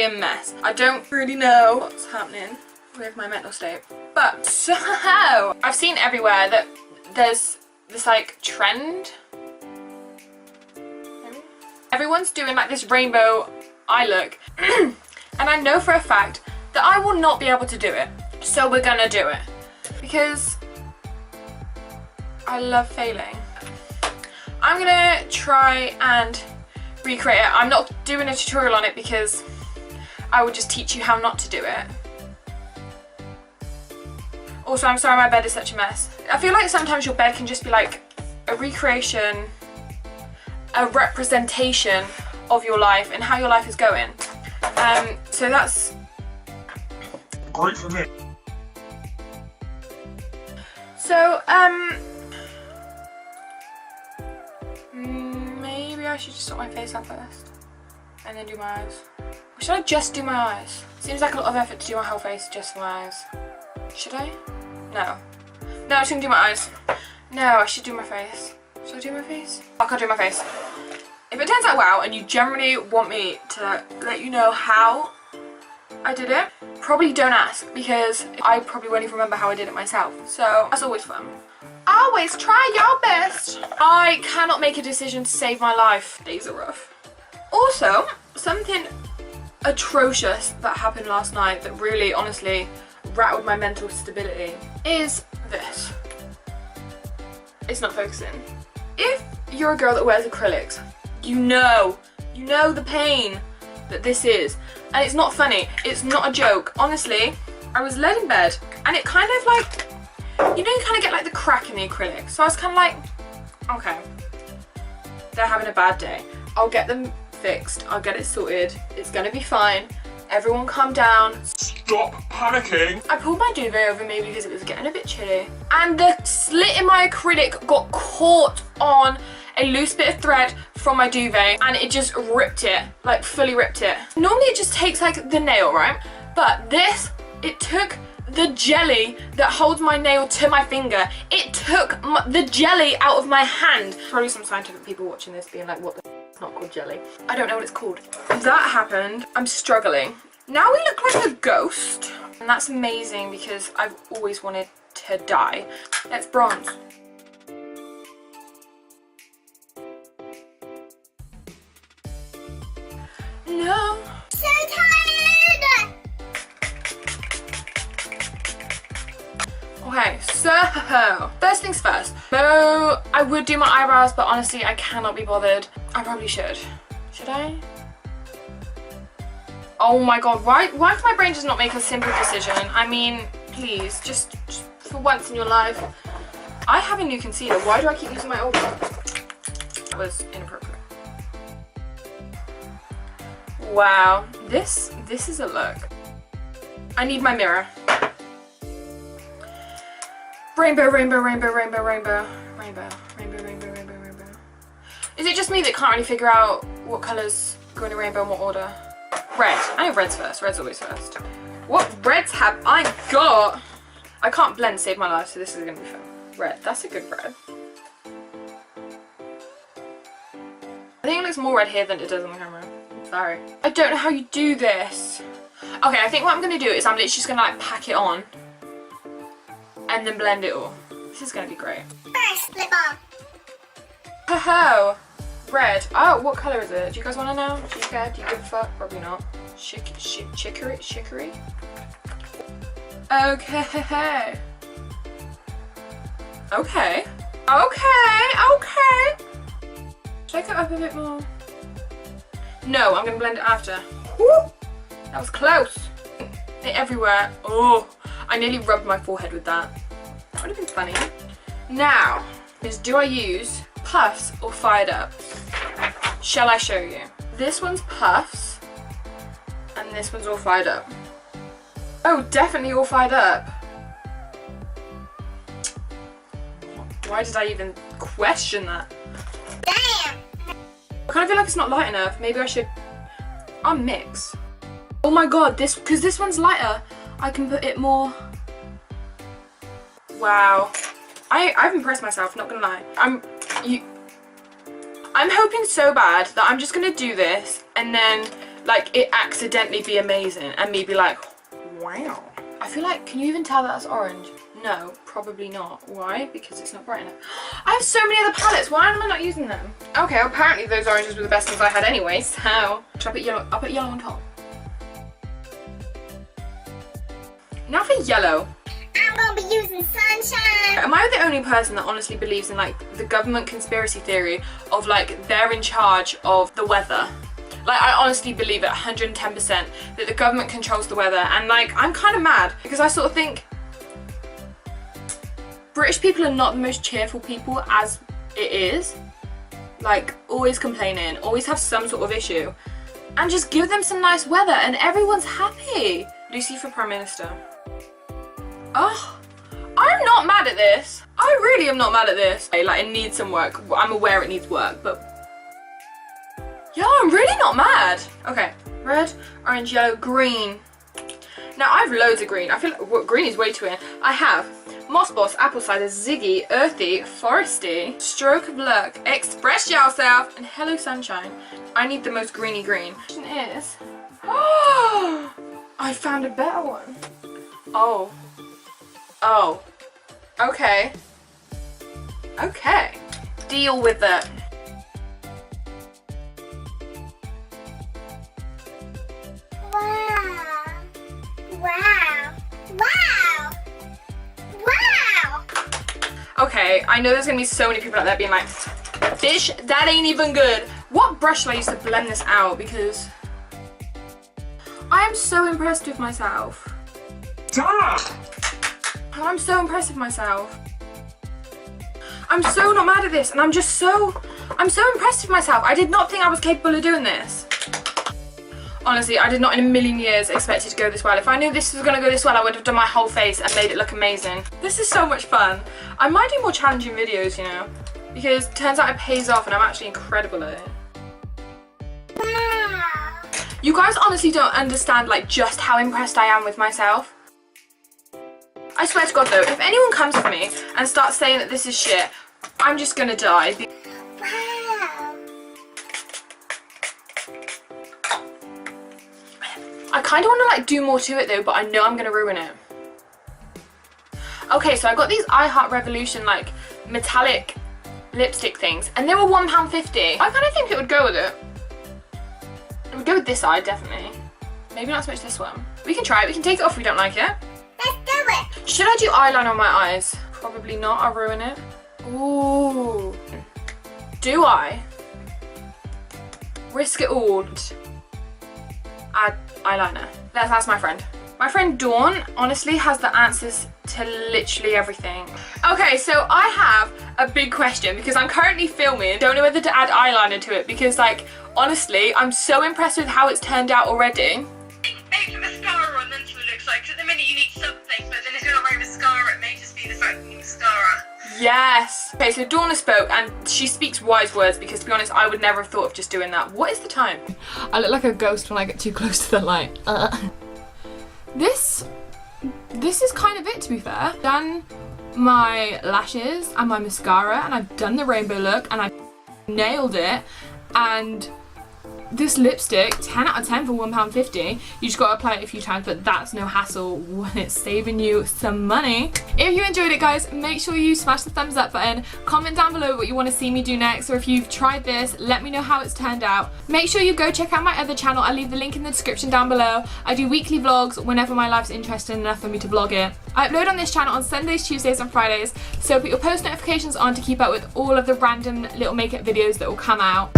be a mess. I don't really know what's happening with my mental state. But so I've seen everywhere that there's this like trend. Everyone's doing like this rainbow eye look. And I know for a fact that I will not be able to do it. So we're gonna do it. Because I love failing. I'm gonna try and recreate it. I'm not doing a tutorial on it because I will just teach you how not to do it. Also, I'm sorry my bed is such a mess. I feel like sometimes your bed can just be like a recreation, a representation of your life and how your life is going. So that's great for me. So, maybe I should just sort my face out first and then do my eyes. Or should I just do my eyes? Seems like a lot of effort to do my whole face just for my eyes. Should I? No. No, I'm just gonna do my eyes. No, I should do my face. Should I do my face? I can't do my face. If it turns out well and you generally want me to let you know how I did it, probably don't ask because I probably won't even remember how I did it myself. So that's always fun. Always try your best. I cannot make a decision to save my life. Days are rough. Also, something atrocious that happened last night that really honestly rattled my mental stability is this. It's not focusing. If you're a girl that wears acrylics, you know the pain that this is. And it's not funny, it's not a joke. Honestly, I was laid in bed and it kind of like, you know, you kind of get like the crack in the acrylic. So I was kind of like, okay, they're having a bad day. I'll get them fixed, I'll get it sorted, it's gonna be fine. Everyone calm down. Stop panicking. I pulled my duvet over me because it was getting a bit chilly. And the slit in my acrylic got caught on a loose bit of thread from my duvet and it just ripped it, like fully ripped it. Normally it just takes like the nail, right? But this, it took the jelly that holds my nail to my finger. It took the jelly out of my hand. Probably some scientific people watching this being like, what the f***, it's not called jelly. I don't know what it's called. That happened. I'm struggling. Now we look like a ghost. And that's amazing because I've always wanted to die. Let's bronze. No. So tired! Okay, so first things first. So I would do my eyebrows, but honestly I cannot be bothered. I probably should. Should I? Oh my god, why can my brain just not make a simple decision? I mean, please, just for once in your life. I have a new concealer. Why do I keep using my old one? That was inappropriate. Wow, this is a look. I need my mirror. Rainbow, rainbow, rainbow, rainbow, rainbow, rainbow, rainbow, rainbow, rainbow, rainbow. Is it just me that can't really figure out what colours go in a rainbow in what order? Red. I know red's first. Red's always first. What reds have I got? I can't blend to save my life, so this is going to be fun. Red. That's a good red. I think it looks more red here than it does on the camera. Sorry. I don't know how you do this. Okay, I think what I'm going to do is I'm literally just going to like pack it on and then blend it all. This is going to be great. First lip balm. Ho-ho! Red. Oh, what colour is it? Do you guys want to know? Do you care? Do you give a fuck? Probably not. Chicory? Okay. Okay. Okay. Should I cut up a bit more? No, I'm going to blend it after. Woo! That was close. It everywhere. Oh, I nearly rubbed my forehead with that. That would have been funny. Now, do I use puffs or fired up? Shall I show you? This one's puffs and this one's all fired up. Oh, definitely all fired up. Why did I even question that? Damn! I kind of feel like it's not light enough. Maybe I should... I'll mix. Oh my god, because this one's lighter, I can put it more... Wow. I've impressed myself, not gonna lie. I'm hoping so bad that I'm just gonna do this and then like it accidentally be amazing and me be like, wow. I feel like, can you even tell that that's orange? No, probably not. Why? Because it's not bright enough. I have so many other palettes. Why am I not using them? Okay, apparently those oranges were the best ones I had anyway, so should I put yellow? I'll put yellow on top. Now for yellow. I'm gonna be using sunshine. Am I the only person that honestly believes in like the government conspiracy theory of like they're in charge of the weather? Like I honestly believe it 110% that the government controls the weather, and like I'm kind of mad because I sort of think British people are not the most cheerful people as it is. Like always complaining, always have some sort of issue, and just give them some nice weather and everyone's happy. Lucy for Prime Minister. Oh, I'm not mad at this. I really am not mad at this. Like, it needs some work. I'm aware it needs work, but yeah, I'm really not mad. Okay, red, orange, yellow, green. Now, I have loads of green. I feel like green is way too in. I have Moss Boss, Apple Cider, Ziggy, Earthy, Foresty, Stroke of Luck, Express Yourself, and Hello Sunshine. I need the most greeny green. The question is, oh, I found a better one. Oh. Oh, okay. Okay. Deal with it. Wow. Wow. Wow. Wow. Okay, I know there's gonna be so many people out there being like, bitch, that ain't even good. What brush do I use to blend this out? Because I am so impressed with myself. Damn! I'm so impressed with myself. I'm so not mad at this, and I'm so impressed with myself. I did not think I was capable of doing this. Honestly, I did not in a million years expect it to go this well. If I knew this was gonna go this well, I would have done my whole face and made it look amazing. This is so much fun. I might do more challenging videos, you know, because it turns out it pays off and I'm actually incredible at it. Wow. You guys honestly don't understand like just how impressed I am with myself. I swear to God though, if anyone comes for me and starts saying that this is shit, I'm just gonna die. Wow. I kind of want to like do more to it though, but I know I'm gonna ruin it. Okay, so I got these I Heart Revolution like metallic lipstick things, and they were £1.50. I kind of think it would go with it. It would go with this eye, definitely. Maybe not so much this one. We can try it. We can take it off if we don't like it. Let's do it. Should I do eyeliner on my eyes? Probably not. I'll ruin it. Ooh. Do I risk it all? Add eyeliner. Let's ask my friend. My friend Dawn honestly has the answers to literally everything. Okay, so I have a big question because I'm currently filming. Don't know whether to add eyeliner to it because like, honestly, I'm so impressed with how it's turned out already. Maybe put mascara on, then see what it looks like. 'Cause at the minute you need something, but then if you're not wearing mascara, it may just be the fact that you need mascara. Yes. Okay, so Dawn spoke and she speaks wise words because to be honest, I would never have thought of just doing that. What is the time? I look like a ghost when I get too close to the light. This is kind of it, to be fair. Done my lashes and my mascara and I've done the rainbow look and I nailed it. And this lipstick, 10 out of 10 for £1.50. You just gotta apply it a few times, but that's no hassle when it's saving you some money. If you enjoyed it, guys, make sure you smash the thumbs up button. Comment down below what you want to see me do next, or if you've tried this, let me know how it's turned out. Make sure you go check out my other channel. I'll leave the link in the description down below. I do weekly vlogs whenever my life's interesting enough for me to vlog it. I upload on this channel on Sundays, Tuesdays and Fridays, so put your post notifications on to keep up with all of the random little makeup videos that will come out.